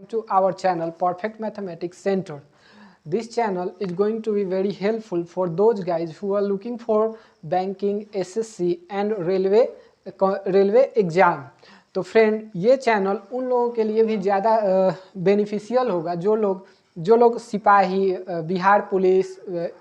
to our channel Perfect Mathematics Center. This channel is going to be very helpful for those guys who are looking for banking, SSC and railway exam. तो friend ये channel उन लोगों के लिए भी ज़्यादा beneficial होगा जो लोग सिपाही, बिहार पुलिस,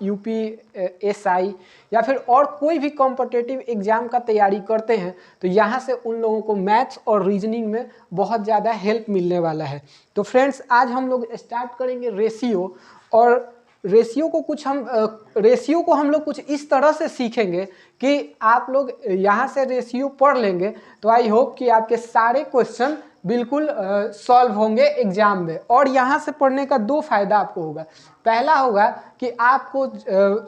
यूपी एसआई या फिर और कोई भी कॉम्पिटिटिव एग्ज़ाम का तैयारी करते हैं। तो यहाँ से उन लोगों को मैथ्स और रीजनिंग में बहुत ज़्यादा हेल्प मिलने वाला है। तो फ्रेंड्स आज हम लोग स्टार्ट करेंगे रेशियो, और रेशियो को हम लोग कुछ इस तरह से सीखेंगे कि आप लोग यहाँ से रेशियो पढ़ लेंगे तो आई होप कि आपके सारे क्वेश्चन बिल्कुल सॉल्व होंगे एग्जाम में। और यहाँ से पढ़ने का दो फायदा आपको होगा। पहला होगा कि आपको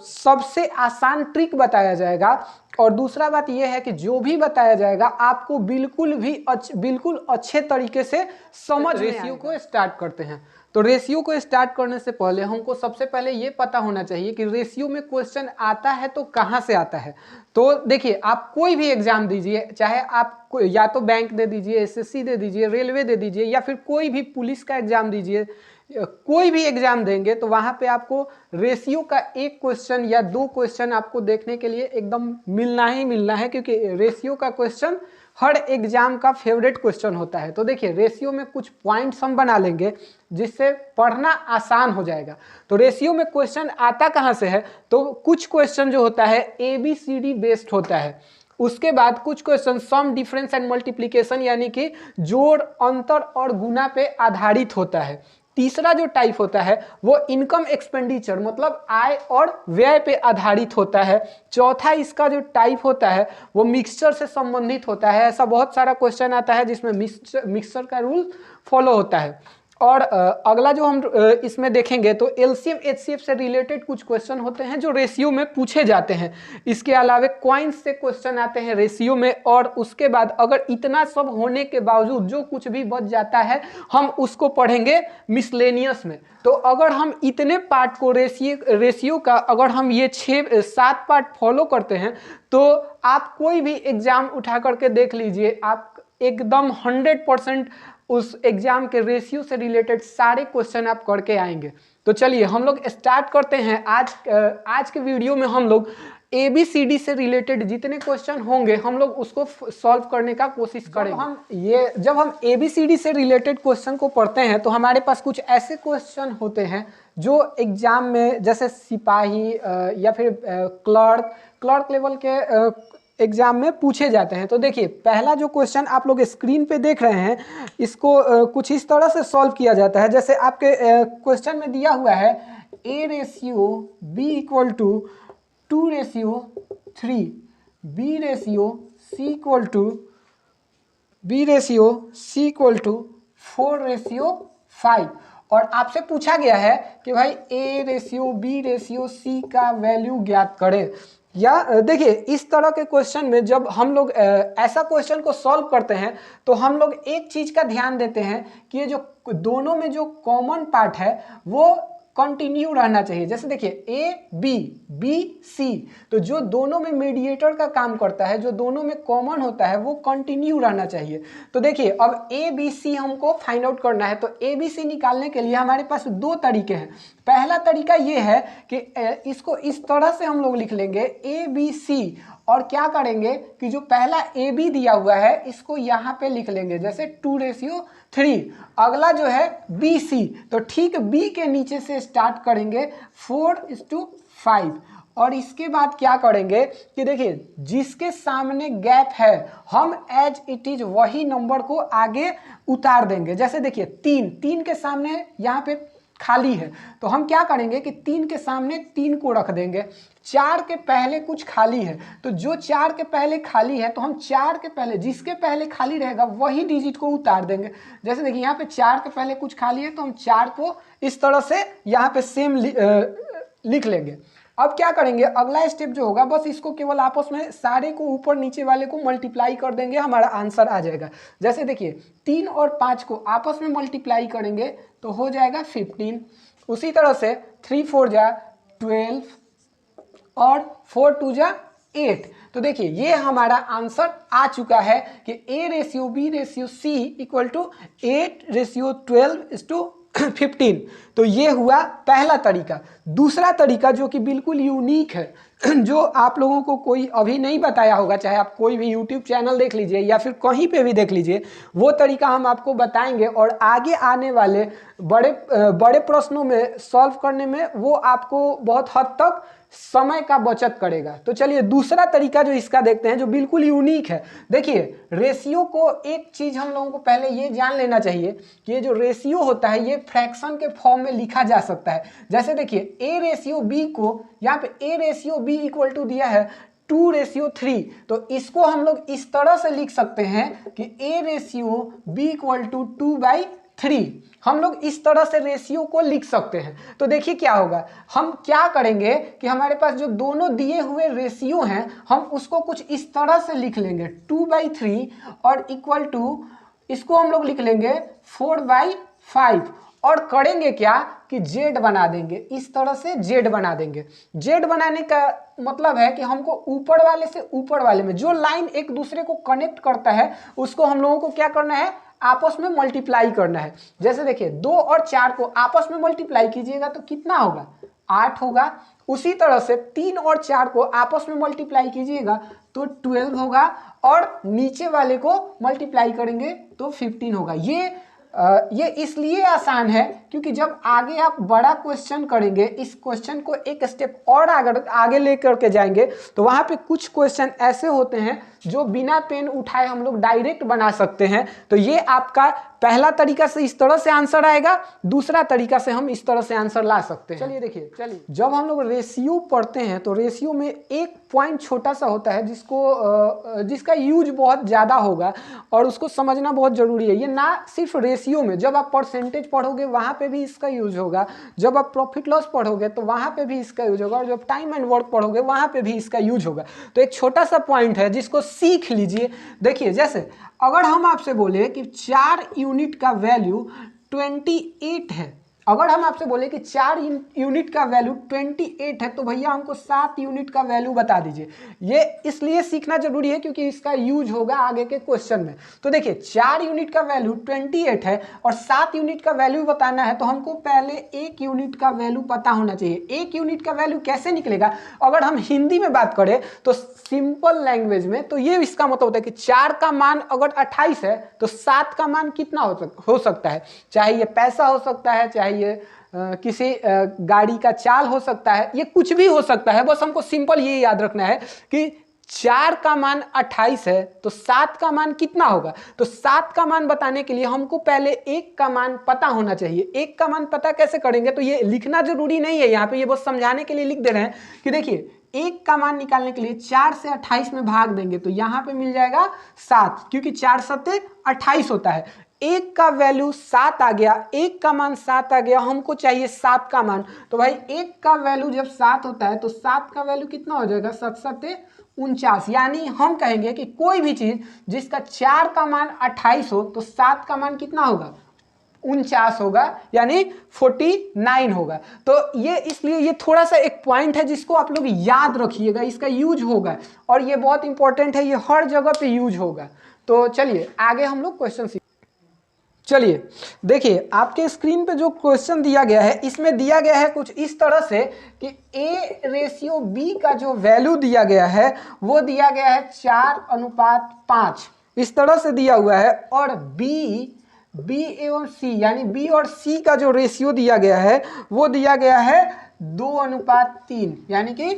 सबसे आसान ट्रिक बताया जाएगा, और दूसरा बात यह है कि जो भी बताया जाएगा आपको बिल्कुल अच्छे तरीके से समझ। रेशियो को स्टार्ट करते हैं। तो रेशियो को स्टार्ट करने से पहले हमको सबसे पहले ये पता होना चाहिए कि रेशियो में क्वेश्चन आता है तो कहाँ से आता है। तो देखिए, आप कोई भी एग्जाम दीजिए, चाहे आप या तो बैंक दे दीजिए, एसएससी दे दीजिए, रेलवे दे दीजिए, या फिर कोई भी पुलिस का एग्जाम दीजिए, कोई भी एग्जाम देंगे तो वहाँ पे आपको रेशियो का एक क्वेश्चन या दो क्वेश्चन आपको देखने के लिए एकदम मिलना ही मिलना है, क्योंकि रेशियो का क्वेश्चन हर एग्जाम का फेवरेट क्वेश्चन होता है। तो देखिए, रेशियो में कुछ पॉइंट्स हम बना लेंगे जिससे पढ़ना आसान हो जाएगा। तो रेशियो में क्वेश्चन आता कहाँ से है, तो कुछ क्वेश्चन जो होता है ABCD बेस्ड होता है। उसके बाद कुछ question sum, difference and multiplication यानी कि जोड़, अंतर और गुना पे आधारित होता है। तीसरा जो टाइप होता है वो इनकम एक्सपेंडिचर मतलब आय और व्यय पे आधारित होता है। चौथा इसका जो टाइप होता है वो मिक्सचर से संबंधित होता है। ऐसा बहुत सारा क्वेश्चन आता है जिसमें मिक्सचर का रूल फॉलो होता है। और अगला जो हम इसमें देखेंगे तो एलसीएम एचसीएफ से रिलेटेड कुछ क्वेश्चन होते हैं जो रेशियो में पूछे जाते हैं। इसके अलावा कॉइन्स से क्वेश्चन आते हैं रेशियो में। और उसके बाद अगर इतना सब होने के बावजूद जो कुछ भी बच जाता है हम उसको पढ़ेंगे मिसलेनियस में। तो अगर हम इतने पार्ट को रेशियो का अगर हम ये 6-7 पार्ट फॉलो करते हैं तो आप कोई भी एग्जाम उठा करके देख लीजिए, आप एकदम 100% उस एग्जाम के रेशियो से रिलेटेड सारे क्वेश्चन आप करके आएंगे। तो चलिए हम लोग स्टार्ट करते हैं। आज के वीडियो में हम लोग ABCD से रिलेटेड जितने क्वेश्चन होंगे हम लोग उसको सॉल्व करने का कोशिश करेंगे। जब हम ABCD से रिलेटेड क्वेश्चन को पढ़ते हैं तो हमारे पास कुछ ऐसे क्वेश्चन होते हैं जो एग्जाम में, जैसे सिपाही या फिर क्लर्क लेवल के एग्जाम में पूछे जाते हैं। तो देखिए, पहला जो क्वेश्चन आप लोग स्क्रीन पे देख रहे हैं इसको कुछ इस तरह से सॉल्व किया जाता है। जैसे आपके क्वेश्चन में दिया हुआ है A/B equal to 2/3, B/C equal to 4/5। और आपसे पूछा गया है कि भाई A/B/C का वैल्यू ज्ञात करें। या देखिए, इस तरह के क्वेश्चन में जब हम लोग ऐसा क्वेश्चन को सॉल्व करते हैं तो हम लोग एक चीज का ध्यान देते हैं कि ये जो दोनों में जो कॉमन पार्ट है वो कंटिन्यू रहना चाहिए। जैसे देखिए A, B, C, तो जो दोनों में मीडिएटर का काम करता है, जो दोनों में कॉमन होता है वो कंटिन्यू रहना चाहिए। तो देखिए, अब ABC हमको फाइंड आउट करना है। तो ABC निकालने के लिए हमारे पास दो तरीके हैं। पहला तरीका ये है कि इसको इस तरह से हम लोग लिख लेंगे ABC, और क्या करेंगे कि जो पहला AB दिया हुआ है इसको यहाँ पे लिख लेंगे जैसे 2/3। अगला जो है BC, तो ठीक B के नीचे से स्टार्ट करेंगे 4/5। और इसके बाद क्या करेंगे कि देखिए, जिसके सामने गैप है हम एज इट इज वही नंबर को आगे उतार देंगे। जैसे देखिए 3 के सामने यहाँ पे खाली है तो हम क्या करेंगे कि 3 के सामने 3 को रख देंगे। 4 के पहले कुछ खाली है तो जो 4 के पहले खाली है तो हम 4 के पहले जिसके पहले खाली रहेगा वही डिजिट को उतार देंगे। जैसे देखिए, यहाँ पे 4 के पहले कुछ खाली है तो हम 4 को इस तरह से यहाँ पे सेम लिख लेंगे। अब क्या करेंगे, अगला स्टेप जो होगा बस इसको केवल आपस में सारे को ऊपर नीचे वाले को मल्टीप्लाई कर देंगे, हमारा आंसर आ जाएगा। जैसे देखिए 3 और 5 को आपस में मल्टीप्लाई करेंगे तो हो जाएगा 15। उसी तरह से 3 4 जा 12 और 4 2 जा 8। तो देखिए ये हमारा आंसर आ चुका है कि A/B/C इक्वल टू 8/12:15। तो ये हुआ पहला तरीका। दूसरा तरीका जो कि बिल्कुल यूनिक है, जो आप लोगों को कोई अभी नहीं बताया होगा, चाहे आप कोई भी यूट्यूब चैनल देख लीजिए या फिर कहीं पे भी देख लीजिए, वो तरीका हम आपको बताएंगे और आगे आने वाले बड़े प्रश्नों में सॉल्व करने में वो आपको बहुत हद तक समय का बचत करेगा। तो चलिए दूसरा तरीका जो इसका देखते हैं, जो बिल्कुल यूनिक है। देखिए रेशियो को, एक चीज हम लोगों को पहले ये जान लेना चाहिए कि ये जो रेशियो होता है ये फ्रैक्शन के फॉर्म में लिखा जा सकता है। जैसे देखिए A/B को यहाँ पे A/B इक्वल टू दिया है 2/3, तो इसको हम लोग इस तरह से लिख सकते हैं कि A/B इक्वल टू 2/3। हम लोग इस तरह से रेशियो को लिख सकते हैं। तो देखिए क्या होगा, हम क्या करेंगे कि हमारे पास जो दोनों दिए हुए रेशियो हैं हम उसको कुछ इस तरह से लिख लेंगे 2/3 और इक्वल टू, इसको हम लोग लिख लेंगे 4/5 और करेंगे क्या कि Z बना देंगे, इस तरह से Z बना देंगे। Z बनाने का मतलब है कि हमको ऊपर वाले से ऊपर वाले में जो लाइन एक दूसरे को कनेक्ट करता है उसको हम लोगों को क्या करना है, आपस में मल्टीप्लाई करना है। जैसे देखिए 2 और 4 को आपस में मल्टीप्लाई कीजिएगा तो कितना होगा, 8 होगा। उसी तरह से 3 और 4 को आपस में मल्टीप्लाई कीजिएगा तो 12 होगा, और नीचे वाले को मल्टीप्लाई करेंगे तो 15 होगा। ये इसलिए आसान है क्योंकि जब आगे आप बड़ा क्वेश्चन करेंगे, इस क्वेश्चन को एक स्टेप और आगे लेकर के जाएंगे तो वहां पे कुछ क्वेश्चन ऐसे होते हैं जो बिना पेन उठाए हम लोग डायरेक्ट बना सकते हैं। तो ये आपका पहला तरीका से इस तरह से आंसर आएगा, दूसरा तरीका से हम इस तरह से आंसर ला सकते हैं। चलिए देखिए, जब हम लोग रेशियो पढ़ते हैं तो रेशियो में एक पॉइंट छोटा सा होता है जिसका यूज बहुत ज़्यादा होगा और उसको समझना बहुत ज़रूरी है। ये ना सिर्फ रेशियो में, जब आप परसेंटेज पढ़ोगे वहाँ पे भी इसका यूज होगा, जब आप प्रॉफिट लॉस पढ़ोगे तो वहाँ पे भी इसका यूज होगा, और जब टाइम एंड वर्क पढ़ोगे वहाँ पे भी इसका यूज होगा। तो एक छोटा सा पॉइंट है जिसको सीख लीजिए। देखिए जैसे अगर हम आपसे बोले कि 4 यूनिट का वैल्यू 28 है, अगर हम आपसे बोले कि 4 यूनिट का वैल्यू 28 है तो भैया हमको 7 यूनिट का वैल्यू बता दीजिए। ये इसलिए सीखना जरूरी है क्योंकि इसका यूज होगा आगे के क्वेश्चन में। तो देखिए 4 यूनिट का वैल्यू 28 है और 7 यूनिट का वैल्यू बताना है तो हमको पहले 1 यूनिट का वैल्यू पता होना चाहिए। 1 यूनिट का वैल्यू कैसे निकलेगा, अगर हम हिंदी में बात करें तो सिंपल लैंग्वेज में, तो ये इसका मतलब होता है कि 4 का मान अगर 28 है तो 7 का मान कितना हो सकता है। चाहे ये पैसा हो सकता है, चाहे ये किसी गाड़ी का चाल हो सकता है, ये कुछ भी हो सकता है। बस हमको सिंपल ये याद रखना है कि 4 का मान 28 है तो 7 का मान कितना होगा। तो 7 का मान बताने के लिए हमको पहले 1 का मान पता होना चाहिए। 1 का मान पता कैसे करेंगे, तो ये लिखना जरूरी नहीं है यहाँ पे, ये बस समझाने के लिए लिख दे रहे हैं कि देखिए 1 का मान निकालने के लिए 4 से 28 में भाग देंगे तो यहाँ पे मिल जाएगा 7, क्योंकि 4 7 28 होता है। 1 का वैल्यू 7 आ गया, 1 का मान 7 आ गया, हमको चाहिए 7 का मान। तो भाई 1 का वैल्यू जब 7 होता है तो 7 का वैल्यू कितना हो जाएगा, 7 7 49। यानी हम कहेंगे कि कोई भी चीज जिसका 4 का मान 28 हो तो 7 का मान कितना होगा, 49 होगा, यानी 49 होगा। तो ये इसलिए ये थोड़ा सा एक पॉइंट है जिसको आप लोग याद रखिएगा, इसका यूज होगा और ये बहुत इंपॉर्टेंट है, ये हर जगह पे यूज होगा। तो चलिए आगे हम लोग क्वेश्चन सीख। चलिए देखिए आपके स्क्रीन पे जो क्वेश्चन दिया गया है इसमें दिया गया है कुछ इस तरह से कि A/B का जो वैल्यू दिया गया है वो दिया गया है 4:5, इस तरह से दिया हुआ है, और B एवं C यानी B और C का जो रेशियो दिया गया है वो दिया गया है 2:3 यानी कि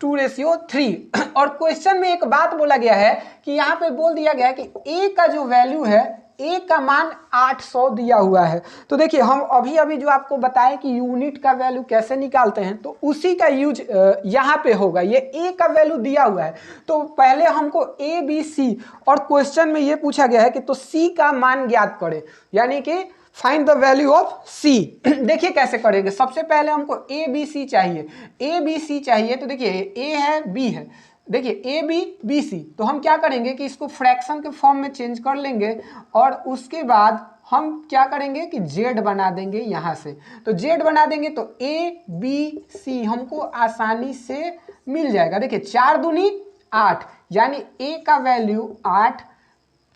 2:3। और क्वेश्चन में एक बात बोला गया है कि यहाँ पे बोल दिया गया है कि A का जो वैल्यू है, A का मान 800 दिया हुआ है। तो देखिए हम अभी जो आपको बताए कि यूनिट का वैल्यू कैसे निकालते हैं तो उसी का यूज यहाँ पे होगा। ये A का वैल्यू दिया हुआ है तो पहले हमको A B C, और क्वेश्चन में ये पूछा गया है कि तो C का मान ज्ञात करें, यानी कि find the value of C। देखिए कैसे करेंगे, सबसे पहले हमको A B C चाहिए, A B C चाहिए। तो देखिए A है B है, देखिए A B B C, तो हम क्या करेंगे कि इसको फ्रैक्शन के फॉर्म में चेंज कर लेंगे और उसके बाद हम क्या करेंगे कि Z बना देंगे यहाँ से। तो Z बना देंगे तो A B C हमको आसानी से मिल जाएगा। देखिए 4 दूनी 8, यानी a का वैल्यू 8।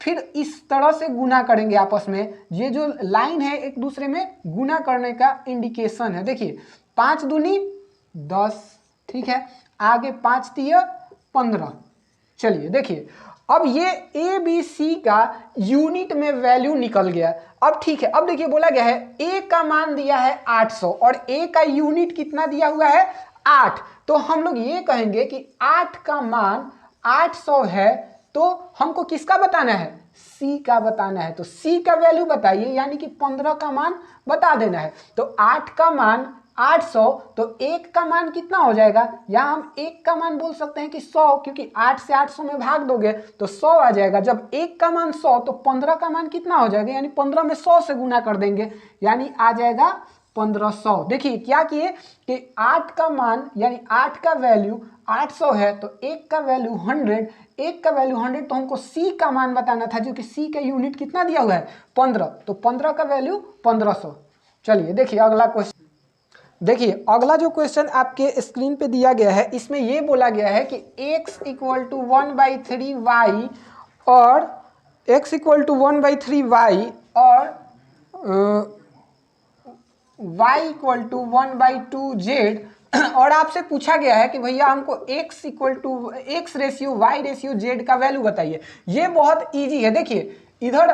फिर इस तरह से गुना करेंगे आपस में, ये जो लाइन है एक दूसरे में गुना करने का इंडिकेशन है। देखिए 5 दूनी 10, ठीक है, आगे 5 तिया 15। चलिए देखिए अब ये ए बी सी का यूनिट में वैल्यू निकल गया। अब ठीक है, अब देखिए बोला गया है ए का मान दिया है 800 और ए का यूनिट कितना दिया हुआ है 8। तो हम लोग ये कहेंगे कि 8 का मान 800 है, तो हमको किसका बताना है, सी का बताना है। तो सी का वैल्यू बताइए, यानी कि 15 का मान बता देना है। तो 8 का मान 800, तो 1 का मान कितना हो जाएगा, या हम 1 का मान बोल सकते हैं कि 100, क्योंकि 8 से 800 में भाग दोगे तो 100 आ जाएगा। जब 1 का मान 100 तो 15 का मान कितना हो जाएगा, यानी 15 में 100 से गुना कर देंगे, यानी आ जाएगा 1500। देखिए क्या किए कि 8 का मान यानी 8 का वैल्यू 800 है, तो 1 का वैल्यू 100, 1 का वैल्यू 100, तो हमको सी का मान बताना था, जो कि सी का यूनिट कितना दिया हुआ है 15, तो 15 का वैल्यू 1500। चलिए देखिए अगला क्वेश्चन। देखिए अगला जो क्वेश्चन आपके स्क्रीन पे दिया गया है, इसमें ये बोला गया है कि x इक्वल टू 1/3y और x इक्वल टू 1/3y और y इक्वल टू 1/2z, और आपसे पूछा गया है कि भैया हमको x equal to x ratio y ratio z का वैल्यू बताइए। ये बहुत इजी है। देखिए इधर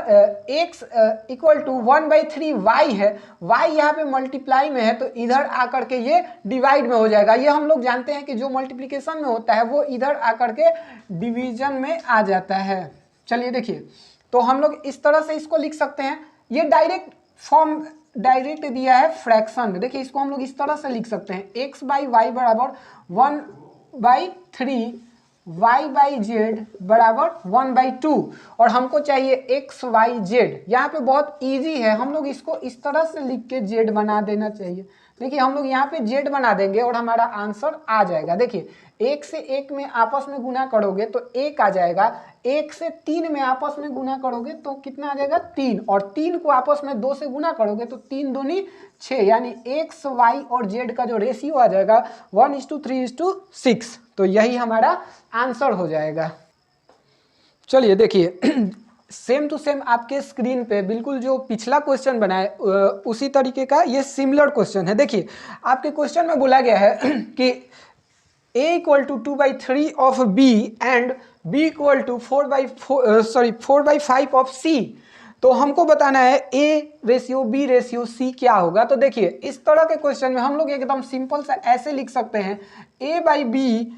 x इक्वल टू 1/3y है, y यहाँ पे मल्टीप्लाई में है, तो इधर आकर के ये डिवाइड में हो जाएगा। ये हम लोग जानते हैं कि जो मल्टीप्लिकेशन में होता है वो इधर आकर के डिवीजन में आ जाता है। चलिए देखिए, तो हम लोग इस तरह से इसको लिख सकते हैं। ये डायरेक्ट फॉर्म डायरेक्ट दिया है फ्रैक्शन में। देखिए इसको हम लोग इस तरह से लिख सकते हैं, x/y बराबर 1/3 y/z बराबर 1/2, और हमको चाहिए x/y/z। यहाँ पे बहुत इजी है, हम लोग इसको इस तरह से लिख के z बना देना चाहिए। देखिए हम लोग यहाँ पे z बना देंगे और हमारा आंसर आ जाएगा। देखिए 1 से 1 में आपस में गुना करोगे तो 1 आ जाएगा, 1 से 3 में आपस में गुना करोगे तो कितना आ जाएगा 3, और 3 को आपस में 2 से गुना करोगे तो 3 दूनी 6, यानी x, y और z का जो रेशियो आ जाएगा 1:3:6। तो यही हमारा आंसर हो जाएगा। चलिए देखिए सेम टू सेम आपके स्क्रीन पे बिल्कुल जो पिछला क्वेश्चन बना है उसी तरीके का ये सिमिलर क्वेश्चन है। देखिए आपके क्वेश्चन में बोला गया है कि a equal to 2/3 of b and b equal to 4/5 of c। तो हमको बताना है a ratio b ratio c क्या होगा। तो देखिए इस तरह के क्वेश्चन में हम लोग एकदम सिंपल सा ऐसे लिख सकते हैं, a by b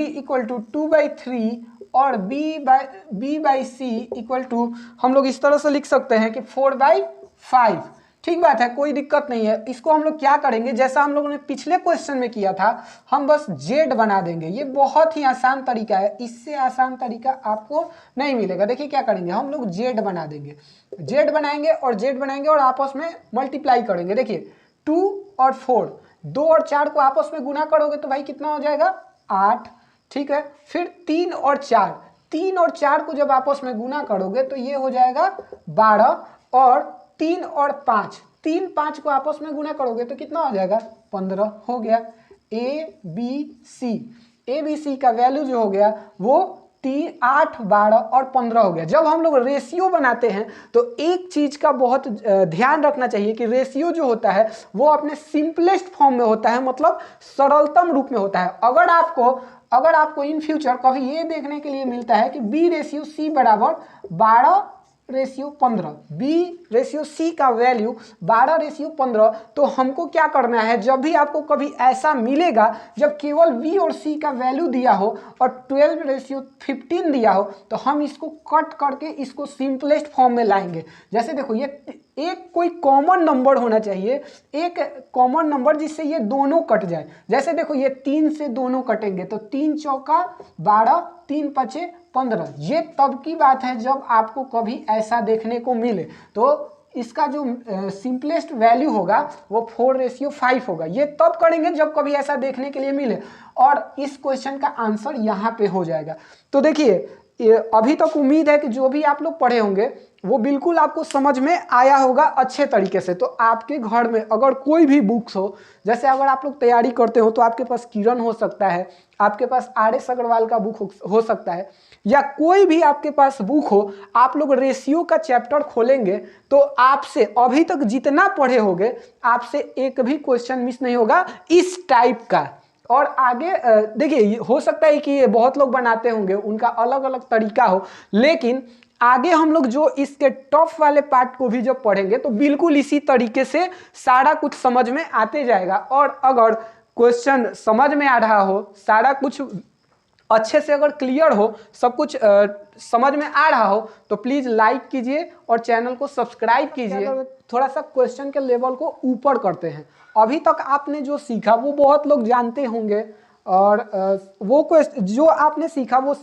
equal to 2/3 और b by c equal to हम लोग इस तरह से लिख सकते हैं कि 4/5। ठीक बात है, कोई दिक्कत नहीं है। इसको हम लोग क्या करेंगे, जैसा हम लोगों ने पिछले क्वेश्चन में किया था, हम बस जेड बना देंगे। ये बहुत ही आसान तरीका है, इससे आसान तरीका आपको नहीं मिलेगा। देखिए क्या करेंगे, हम लोग जेड बना देंगे, जेड बनाएंगे और जेड बनाएंगे और आपस में मल्टीप्लाई करेंगे। देखिए 2 और 4, 2 और 4 को आपस में गुना करोगे तो भाई कितना हो जाएगा 8। ठीक है, फिर 3 और 4, 3 और 4 को जब आपस में गुना करोगे तो ये हो जाएगा 12, और 3 और 5, 3 5 को आपस में गुना करोगे तो कितना हो जाएगा 15 हो गया। ए बी सी का वैल्यू जो हो गया वो 3, 8, 12 और 15 हो गया। जब हम लोग रेशियो बनाते हैं तो एक चीज का बहुत ध्यान रखना चाहिए कि रेशियो जो होता है वो अपने सिंपलेस्ट फॉर्म में होता है, मतलब सरलतम रूप में होता है। अगर आपको इन फ्यूचर कभी ये देखने के लिए मिलता है कि b रेशियो c बराबर 12:15, b रेशियो c का वैल्यू 12:15, तो हमको क्या करना है, जब भी आपको कभी ऐसा मिलेगा जब केवल b और c का वैल्यू दिया हो और 12:15 दिया हो, तो हम इसको कट करके इसको सिंपलेस्ट फॉर्म में लाएंगे। जैसे देखो ये एक कोई कॉमन नंबर होना चाहिए, एक कॉमन नंबर जिससे ये दोनों कट जाए। जैसे देखो ये 3 से दोनों कटेंगे तो 3 चौका 12, 3 पचे 15। ये तब की बात है जब आपको कभी ऐसा देखने को मिले, तो इसका जो सिंपलेस्ट वैल्यू होगा वो 4:5 होगा। ये तब करेंगे जब कभी ऐसा देखने के लिए मिले, और इस क्वेश्चन का आंसर यहाँ पे हो जाएगा। तो देखिए अभी तक उम्मीद है कि जो भी आप लोग पढ़े होंगे वो बिल्कुल आपको समझ में आया होगा अच्छे तरीके से। तो आपके घर में अगर कोई भी बुक्स हो, जैसे अगर आप लोग तैयारी करते हो तो आपके पास किरण हो सकता है, आपके पास RS अग्रवाल का बुक हो सकता है, या कोई भी आपके पास बुक हो, आप लोग रेशियो का चैप्टर खोलेंगे तो आपसे अभी तक जितना पढ़े होंगे आपसे एक भी क्वेश्चन मिस नहीं होगा इस टाइप का। और आगे देखिए, हो सकता है कि बहुत लोग बनाते होंगे, उनका अलग अलग तरीका हो, लेकिन आगे हम लोग जो इसके टफ वाले पार्ट को भी जब पढ़ेंगे तो बिल्कुल इसी तरीके से सारा कुछ समझ में आते जाएगा। और अगर क्वेश्चन समझ में आ रहा हो, सारा कुछ अच्छे से अगर क्लियर हो, सब कुछ समझ में आ रहा हो, तो प्लीज़ लाइक कीजिए और चैनल को सब्सक्राइब कीजिए। थोड़ा सा क्वेश्चन के लेवल को ऊपर करते हैं। अभी तक आपने जो सीखा वो बहुत लोग जानते होंगे, और वो क्वेश्चन जो आपने सीखा वो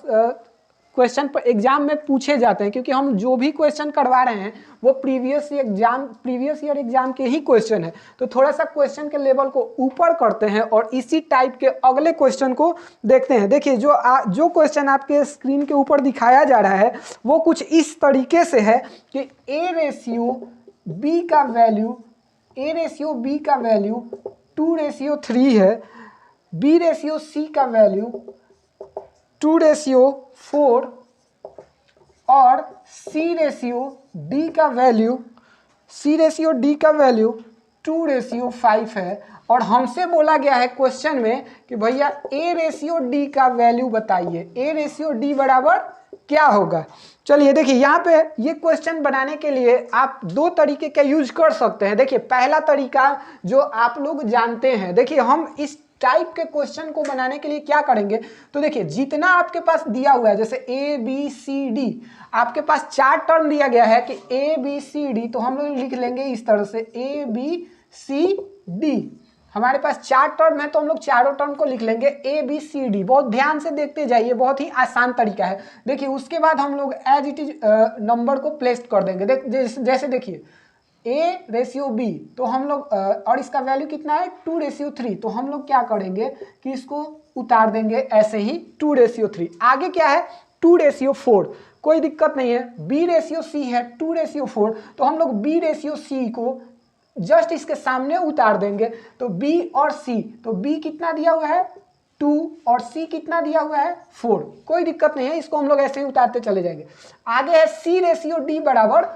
क्वेश्चन पर एग्जाम में पूछे जाते हैं, क्योंकि हम जो भी क्वेश्चन करवा रहे हैं वो प्रीवियस ईयर एग्जाम के ही क्वेश्चन है। तो थोड़ा सा क्वेश्चन के लेवल को ऊपर करते हैं और इसी टाइप के अगले क्वेश्चन को देखते हैं। देखिए, जो क्वेश्चन आपके स्क्रीन के ऊपर दिखाया जा रहा है वो कुछ इस तरीके से है कि A रेशियो B का वैल्यू 2:3 है, B रेशियो C का वैल्यू 2:4 और C रेशियो D का वैल्यू 2:5 है। और हमसे बोला गया है क्वेश्चन में कि भैया A रेशियो D का वैल्यू बताइए, A रेशियो D बराबर क्या होगा। चलिए देखिए, यहाँ पे ये क्वेश्चन बनाने के लिए आप दो तरीके का यूज कर सकते हैं। देखिए, पहला तरीका जो आप लोग जानते हैं, देखिए हम इस टाइप के क्वेश्चन को बनाने के लिए क्या करेंगे, तो देखिए जितना आपके पास दिया हुआ है, जैसे ABCD आपके पास 4 टर्म दिया गया है कि ABCD, तो हम लोग लिख लेंगे इस तरह से ABCD। हमारे पास 4 टर्म है तो हम लोग चारों टर्म को लिख लेंगे ABCD। बहुत ध्यान से देखते जाइए, बहुत ही आसान तरीका है। देखिए उसके बाद हम लोग एज इट इज नंबर को प्लेस कर देंगे। जैसे देखिए A रेशियो B, तो हम लोग और इसका वैल्यू कितना है 2:3, तो हम लोग क्या करेंगे कि इसको उतार देंगे ऐसे ही 2:3। आगे क्या है 2:4, कोई दिक्कत नहीं है। B रेशियो C है 2:4, तो हम लोग B रेशियो C को जस्ट इसके सामने उतार देंगे। तो B और C, तो B कितना दिया हुआ है 2 और C कितना दिया हुआ है 4, कोई दिक्कत नहीं है, इसको हम लोग ऐसे ही उतारते चले जाएंगे। आगे है C रेशियो D बराबर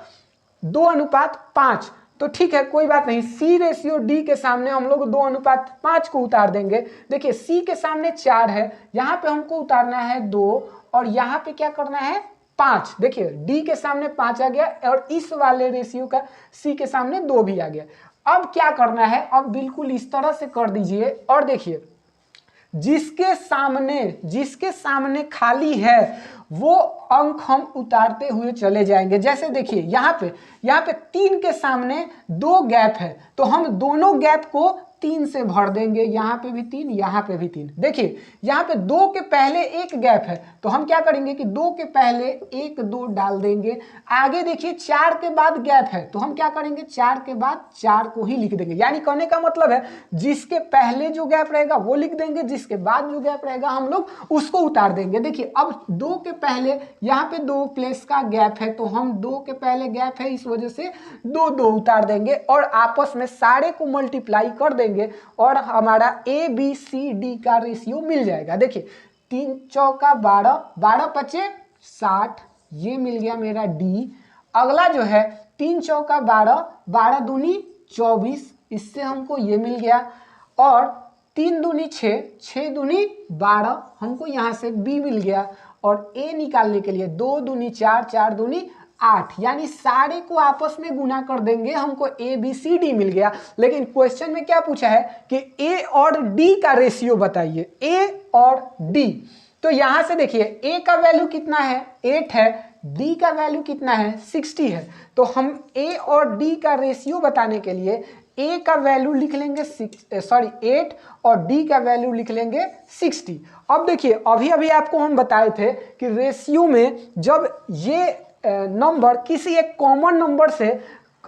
2:5, तो ठीक है कोई बात नहीं, C रेशियो D के सामने हम लोग 2:5 को उतार देंगे। देखिए C के सामने 4 है, यहाँ पे हमको उतारना है 2 और यहाँ पे क्या करना है 5। देखिए D के सामने 5 आ गया और इस वाले रेशियो का C के सामने 2 भी आ गया। अब क्या करना है, अब बिल्कुल इस तरह से कर दीजिए और देखिए जिसके सामने खाली है वो अंक हम उतारते हुए चले जाएंगे। जैसे देखिए यहाँ पे 3 के सामने 2 गैप है, तो हम दोनों गैप को 3 से भर देंगे। यहाँ पे भी 3, यहाँ पे भी 3। देखिए यहाँ पे 2 के पहले एक गैप है, तो हम क्या करेंगे कि 2 के पहले 1 2 डाल देंगे। आगे देखिए 4 के बाद गैप है, तो हम क्या करेंगे 4 के बाद 4 को ही लिख देंगे। यानी कहने का मतलब है जिसके पहले जो गैप रहेगा वो लिख देंगे, जिसके बाद जो गैप रहेगा हम लोग उसको उतार देंगे। देखिए अब 2 के पहले यहाँ पे 2 प्लेस का गैप है, तो हम 2 के पहले गैप है इस वजह से 2 2 उतार देंगे और आपस में सारे को मल्टीप्लाई कर देंगे और हमारा ABCD का रेशियो मिल जाएगा। देखिए 3 चौका 12, 12 पचे 60, ये मिल गया मेरा D। अगला जो है 3 चौका 12, 12 दूनी 24, इससे हमको ये मिल गया। और 3 दूनी 6, 6 दूनी 12, हमको यहाँ से B मिल गया। और A निकालने के लिए 2 दूनी 4, 4 दूनी 8, यानी सारे को आपस में गुना कर देंगे, हमको ABCD मिल गया। लेकिन क्वेश्चन में क्या पूछा है कि A और D का रेशियो बताइए, A और D। तो यहां से देखिए A का वैल्यू कितना है 8 है, D का वैल्यू कितना है 60 है। तो हम A और D का रेशियो बताने के लिए A का वैल्यू लिख लेंगे 8 और D का वैल्यू लिख लेंगे 60। अब देखिए अभी आपको हम बताए थे कि रेशियो में जब ये नंबर किसी एक कॉमन नंबर से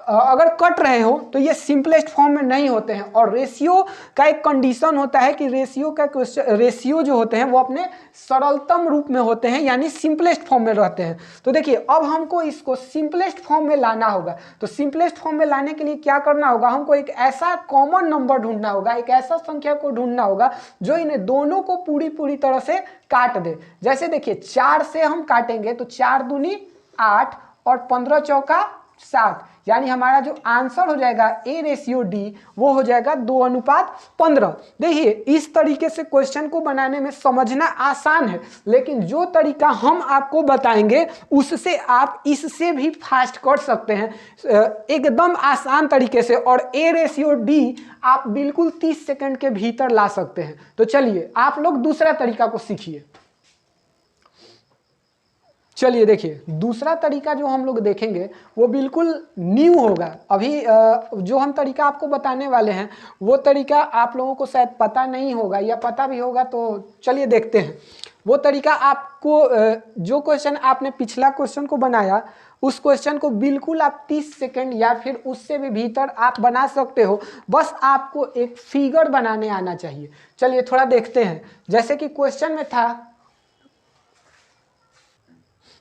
अगर कट रहे हो तो ये सिंपलेस्ट फॉर्म में नहीं होते हैं। और रेशियो का एक कंडीशन होता है कि रेशियो जो होते हैं वो अपने सरलतम रूप में होते हैं, यानी सिंपलेस्ट फॉर्म में रहते हैं। तो देखिए अब हमको इसको सिंपलेस्ट फॉर्म में लाना होगा। तो सिंपलेस्ट फॉर्म में लाने के लिए क्या करना होगा, हमको एक ऐसा कॉमन नंबर ढूंढना होगा, एक ऐसा संख्या को ढूंढना होगा जो इन्हें दोनों को पूरी तरह से काट दे। जैसे देखिए 4 से हम काटेंगे तो 4 दूनी 8 और 15 चौका 7, यानी हमारा जो आंसर हो जाएगा A रेशियो D वो हो जाएगा 2:15। देखिए इस तरीके से क्वेश्चन को बनाने में समझना आसान है, लेकिन जो तरीका हम आपको बताएंगे उससे आप इससे भी फास्ट कर सकते हैं एकदम आसान तरीके से। और A रेशियो D आप बिल्कुल 30 सेकंड के भीतर ला सकते हैं। तो चलिए आप लोग दूसरा तरीका को सीखिए। चलिए देखिए दूसरा तरीका जो हम लोग देखेंगे वो बिल्कुल न्यू होगा। अभी जो हम तरीका आपको बताने वाले हैं वो तरीका आप लोगों को शायद पता नहीं होगा, या पता भी होगा तो चलिए देखते हैं। वो तरीका आपको जो क्वेश्चन आपने पिछला क्वेश्चन को बनाया उस क्वेश्चन को बिल्कुल आप 30 सेकंड या फिर उससे भी भीतर आप बना सकते हो। बस आपको एक फिगर बनाने आना चाहिए। चलिए थोड़ा देखते हैं। जैसे कि क्वेश्चन में था,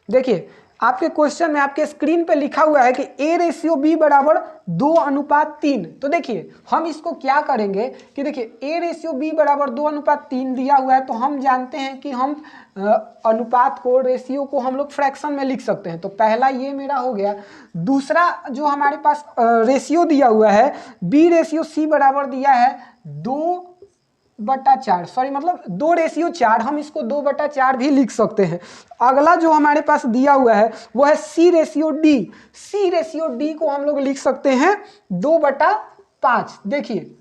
देखिए आपके क्वेश्चन में आपके स्क्रीन पे लिखा हुआ है कि A रेशियो B बराबर 2:3। तो देखिए हम इसको क्या करेंगे कि देखिए A रेशियो B बराबर 2:3 दिया हुआ है, तो हम जानते हैं कि हम अनुपात को, रेशियो को हम लोग फ्रैक्शन में लिख सकते हैं। तो पहला ये मेरा हो गया। दूसरा जो हमारे पास रेशियो दिया हुआ है B रेशियो C बराबर दिया है 2/4, सॉरी मतलब 2 रेशियो 4, हम इसको 2/4 भी लिख सकते हैं। अगला जो हमारे पास दिया हुआ है वो है C ratio D। C ratio D को हम लोग लिख सकते हैं 2/5। देखिए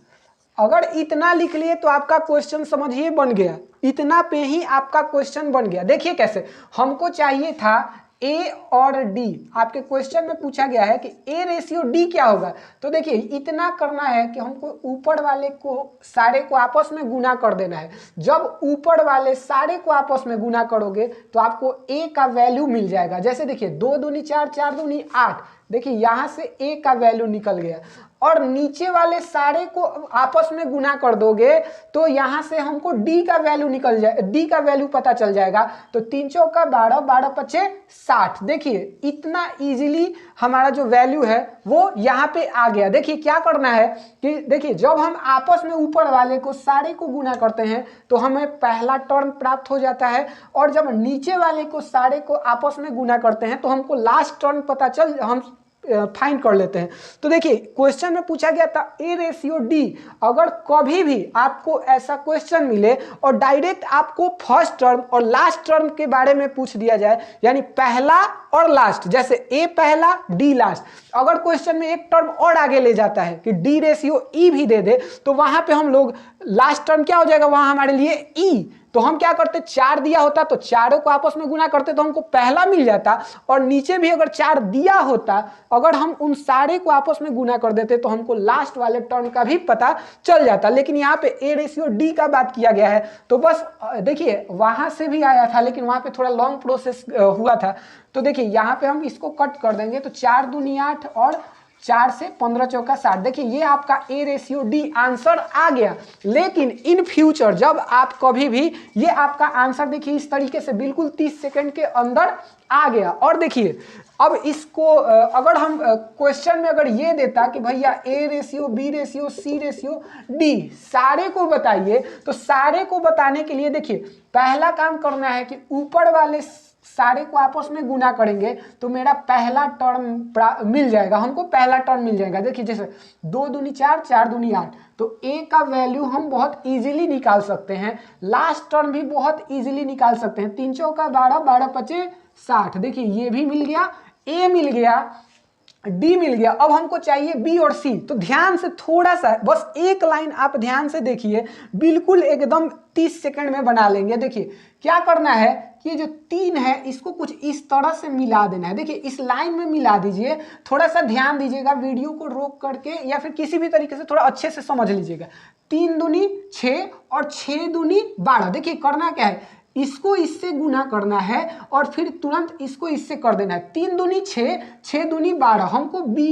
अगर इतना लिख लिए तो आपका क्वेश्चन समझिए बन गया, इतना पे ही आपका क्वेश्चन बन गया। देखिए कैसे, हमको चाहिए था A और D। आपके क्वेश्चन में पूछा गया है कि A रेशियो D क्या होगा। तो देखिए इतना करना है कि हमको ऊपर वाले को सारे को आपस में गुना कर देना है। जब ऊपर वाले सारे को आपस में गुना करोगे तो आपको A का वैल्यू मिल जाएगा। जैसे देखिए 2 दूनी 4, 4 दूनी 8, देखिए यहाँ से A का वैल्यू निकल गया। और नीचे वाले सारे को आपस में गुना कर दोगे तो यहाँ से हमको D का वैल्यू निकल जाए, D का वैल्यू पता चल जाएगा। तो 3 चौका 12, 12 पचे 60। देखिए इतना इजीली हमारा जो वैल्यू है वो यहाँ पे आ गया। देखिए क्या करना है कि देखिए जब हम आपस में ऊपर वाले को सारे को गुना करते हैं तो हमें पहला टर्म प्राप्त हो जाता है, और जब नीचे वाले को सारे को आपस में गुना करते हैं तो हमको लास्ट टर्म पता चल, हम फाइंड कर लेते हैं। तो देखिए क्वेश्चन में पूछा गया था A रेशियो D। अगर कभी भी आपको ऐसा क्वेश्चन मिले और डायरेक्ट आपको फर्स्ट टर्म और लास्ट टर्म के बारे में पूछ दिया जाए, यानी पहला और लास्ट, जैसे A पहला D लास्ट, अगर क्वेश्चन में एक टर्म और आगे ले जाता है कि D रेशियो E भी दे दे, तो वहां पे हम लोग लास्ट टर्म क्या हो जाएगा वहां हमारे लिए E। तो हम क्या करते, 4 दिया होता तो चारों को आपस में गुना करते तो हमको पहला मिल जाता, और नीचे भी अगर 4 दिया होता, अगर हम उन सारे को आपस में गुना कर देते तो हमको लास्ट वाले टर्म का भी पता चल जाता। लेकिन यहाँ पे A रेशियो D का बात किया गया है, तो बस देखिए वहां से भी आया था लेकिन वहां पे थोड़ा लॉन्ग प्रोसेस हुआ था। तो देखिए यहाँ पे हम इसको कट कर देंगे तो 4 दूनी 8 और 4 से 15 चौका 60। देखिए ये आपका A रेशियो D आंसर आ गया। लेकिन इन फ्यूचर जब आप कभी भी, ये आपका आंसर देखिए इस तरीके से बिल्कुल 30 सेकंड के अंदर आ गया। और देखिए अब इसको अगर हम क्वेश्चन में अगर ये देता कि भैया A ratio B ratio C ratio D सारे को बताइए, तो सारे को बताने के लिए देखिए पहला काम करना है कि ऊपर वाले सारे को आपस में गुना करेंगे तो मेरा पहला टर्म मिल जाएगा, हमको पहला टर्म मिल जाएगा। देखिए जैसे 2 दूनी 4, 4 दूनी 8, तो A का वैल्यू हम बहुत इजीली निकाल सकते हैं, लास्ट टर्म भी बहुत इजीली निकाल सकते हैं। 3 चौका 12, 12 पचे 60। देखिए ये भी मिल गया, A मिल गया, D मिल गया। अब हमको चाहिए B और C। तो ध्यान से थोड़ा सा बस एक लाइन आप ध्यान से देखिए, बिल्कुल एकदम 30 सेकंड में बना लेंगे। देखिए क्या करना है कि ये जो 3 है इसको कुछ इस तरह से मिला देना है। देखिए इस लाइन में मिला दीजिए, थोड़ा सा ध्यान दीजिएगा, वीडियो को रोक करके या फिर किसी भी तरीके से थोड़ा अच्छे से समझ लीजिएगा। 3 दूनी 6 और 6 दूनी 12। देखिए करना क्या है, इसको इससे गुना करना है और फिर तुरंत इसको इससे कर देना है। 3 दूनी 6, 6 दूनी 12, हमको B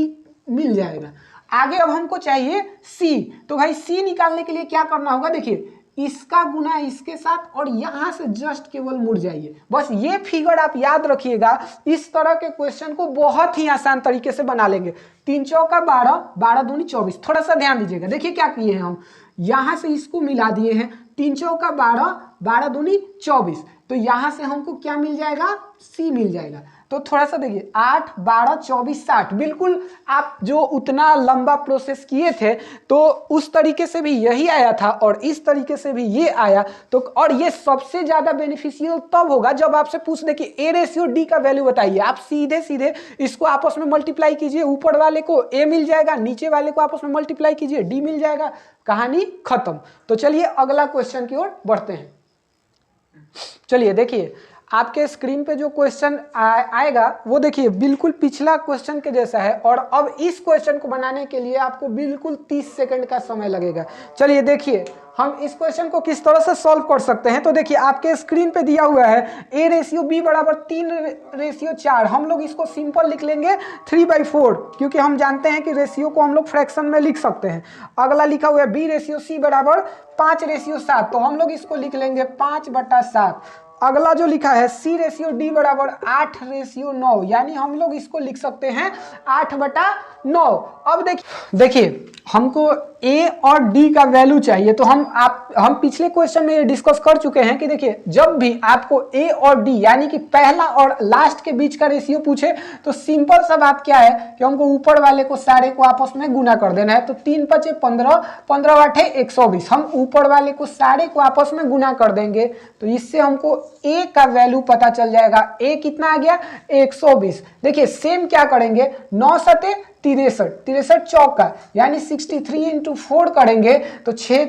मिल जाएगा। आगे अब हमको चाहिए सी, तो भाई सी निकालने के लिए क्या करना होगा, देखिए इसका गुना इसके साथ और यहां से जस्ट केवल मुड़ जाइए। बस ये फिगर आप याद रखिएगा, इस तरह के क्वेश्चन को बहुत ही आसान तरीके से बना लेंगे। 3 चौका 12, 12 दूनी 24। थोड़ा सा ध्यान दीजिएगा, देखिए क्या किए हैं हम, यहां से इसको मिला दिए हैं, 3 चौका 12, 12 दूनी 24, तो यहां से हमको क्या मिल जाएगा, सी मिल जाएगा। तो थोड़ा सा देखिए 8, 12, 24, 60, बिल्कुल आप जो उतना लंबा प्रोसेस किए थे तो उस तरीके से भी यही आया था और इस तरीके से भी ये आया। तो और ये सबसे ज्यादा बेनिफिशियल तब होगा जब आपसे पूछ दे कि ए रेशियो डी का वैल्यू बताइए, आप सीधे सीधे इसको आपस में मल्टीप्लाई कीजिए, ऊपर वाले को ए मिल जाएगा, नीचे वाले को आपस में मल्टीप्लाई कीजिए, डी मिल जाएगा, कहानी खत्म। तो चलिए अगला क्वेश्चन की ओर बढ़ते हैं। चलिए देखिए आपके स्क्रीन पे जो क्वेश्चन आएगा वो देखिए बिल्कुल पिछला क्वेश्चन के जैसा है, और अब इस क्वेश्चन को बनाने के लिए आपको बिल्कुल 30 सेकंड का समय लगेगा। चलिए देखिए हम इस क्वेश्चन को किस तरह से सॉल्व कर सकते हैं। तो देखिए आपके स्क्रीन पे दिया हुआ है ए रेशियो बी बराबर 3 रेशियो 4। हम लोग इसको सिंपल लिख लेंगे 3/4, क्योंकि हम जानते हैं कि रेशियो को हम लोग फ्रैक्शन में लिख सकते हैं। अगला लिखा हुआ है बी रेशियो सी बराबर 5 रेशियो 7, तो हम लोग इसको लिख लेंगे 5/7। अगला जो लिखा है सी रेशियो डी बराबर 8 रेशियो 9, यानी हम लोग इसको लिख सकते हैं 8/9। अब देखिए हमको ए और डी का वैल्यू चाहिए, तो हम पिछले क्वेश्चन में ये डिस्कस कर चुके हैं कि देखिए जब भी आपको ए और डी यानी कि पहला और लास्ट के बीच का रेशियो पूछे तो सिंपल सा बात क्या है कि हमको ऊपर वाले को सारे को आपस में गुना कर देना है। तो 3 × 5 = 15, 15 × 8 = 120। हम ऊपर वाले को सारे को आपस में गुना कर देंगे तो इससे हमको ए का वैल्यू पता चल जाएगा। ए कितना आ गया, 120। देखिए सेम क्या करेंगे, 9 × 7 = 63, 63 चौका यानी 63 × 4 करेंगे तो 6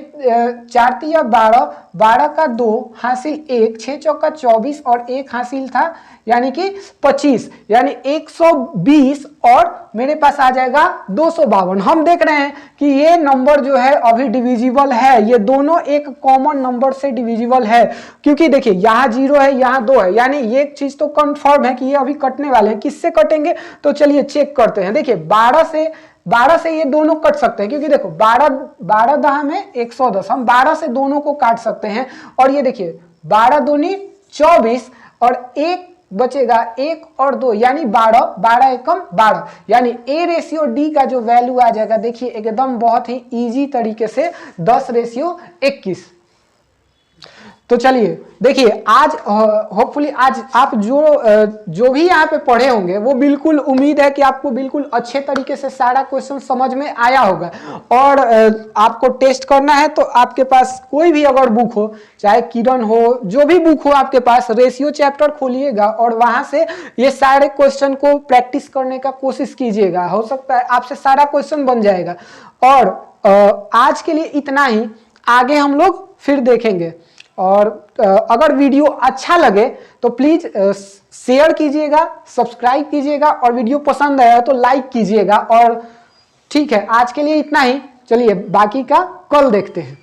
4 × 3 = 12, 12 का 2 हासिल 1, 6 चौका 24 और 1 हासिल था यानी कि 25, यानी 120 और मेरे पास आ जाएगा 252। हम देख रहे हैं कि ये नंबर जो है अभी डिविजिबल है, ये दोनों एक कॉमन नंबर से डिविजिबल है, क्योंकि देखिए यहाँ 0 है यहाँ 2 है, यानी ये चीज तो कंफर्म है कि ये अभी कटने वाले हैं। किससे कटेंगे तो चलिए चेक करते हैं। देखिए 12 से ये दोनों कट सकते हैं, क्योंकि देखो 12 दहा में 110, हम 12 से दोनों को काट सकते हैं। और ये देखिए 12 दूनी 24 और 1 बचेगा, 1 और 2 यानी 12, 12 एकम 12, यानी ए रेशियो डी का जो वैल्यू आ जाएगा देखिए एकदम बहुत ही इजी तरीके से 10/21। तो चलिए देखिए आज होपफुली आज आप जो भी यहाँ पे पढ़े होंगे वो बिल्कुल उम्मीद है कि आपको बिल्कुल अच्छे तरीके से सारा क्वेश्चन समझ में आया होगा। और आपको टेस्ट करना है तो आपके पास कोई भी अगर बुक हो, चाहे किरण हो, जो भी बुक हो आपके पास, रेशियो चैप्टर खोलिएगा और वहां से ये सारे क्वेश्चन को प्रैक्टिस करने का कोशिश कीजिएगा। हो सकता है आपसे सारा क्वेश्चन बन जाएगा। और आज के लिए इतना ही, आगे हम लोग फिर देखेंगे। और अगर वीडियो अच्छा लगे तो प्लीज शेयर कीजिएगा, सब्सक्राइब कीजिएगा और वीडियो पसंद आया तो लाइक कीजिएगा। और ठीक है, आज के लिए इतना ही, चलिए बाकी का कल देखते हैं।